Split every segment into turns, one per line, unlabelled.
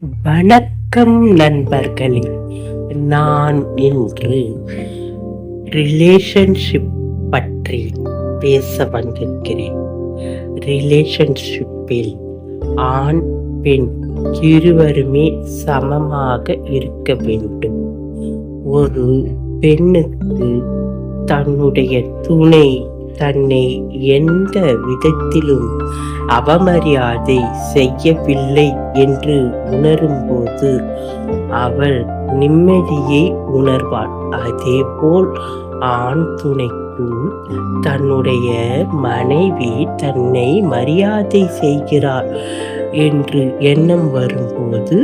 வணக்கம் நண்பர்களே. நான் இன்று ரிலேஷன்ஷிப் பற்றி பேச வந்திருக்கிறேன். ரிலேஷன்ஷிப்பில் ஆண் பெண் இருவருமே சமமாக இருக்க வேண்டும். ஒரு பெண்ணுக்கு தன்னுடைய துணை தன்னை எந்த விதத்திலும் அவமரியாதை செய்யவில்லை என்று உணரும்போது அவள் நிம்மதியை உணர்வாள். அதேபோல் ஆண் துணைக்கும் தன்னுடைய மனைவி தன்னை மரியாதை செய்கிறார் என்று எண்ணம் வரும்போது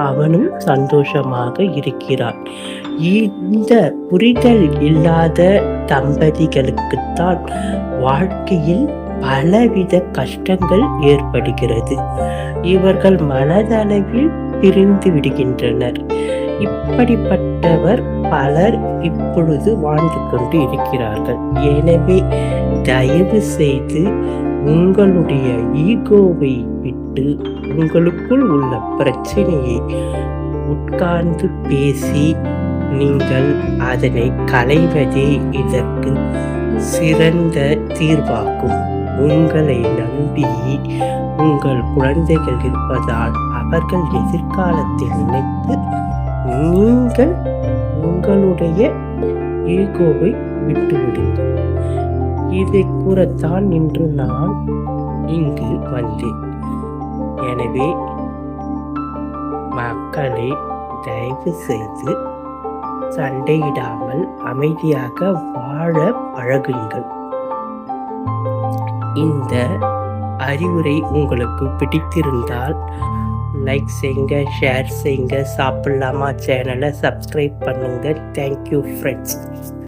அவனும் சந்தோஷமாக இருக்கிறான். இந்த புரிதல் இல்லாத தம்பதிகளுக்குத்தான் வாழ்க்கையில் பலவித கஷ்டங்கள் ஏற்படுகிறது. இவர்கள் மனதளவில் பிரிந்து விடுகின்றனர். இப்படிப்பட்டவர் பலர் இப்பொழுது வாழ்ந்து கொண்டு இருக்கிறார்கள். எனவே தயவு செய்து உங்களுடைய ஈகோவை விட்டு உங்களுக்குள் உள்ள பிரச்சனையை உட்கார்ந்து பேசி நீங்கள் அதனை களைவதே இதற்கு சிறந்த தீர்வாகும். உங்களை நம்பி உங்கள் குழந்தைகள் இருப்பதால் அவர்கள் எதிர்காலத்தை நினைத்து நீங்கள் உங்களுடைய ஈகோவை விட்டுவிடுங்கள். இதை கூறத்தான் இன்று நான் இங்கு வந்தேன். எனவே மக்களை தயவு செய்து சண்டையிடாமல் அமைதியாக வாழ பழகுங்கள். இந்த அறிவுரை உங்களுக்கு பிடித்திருந்தால் லைக் செய்யுங்க, ஷேர் செய்யுங்க, சாப்பிடலாமா சேனலை சப்ஸ்கிரைப் பண்ணுங்க. Thank you friends.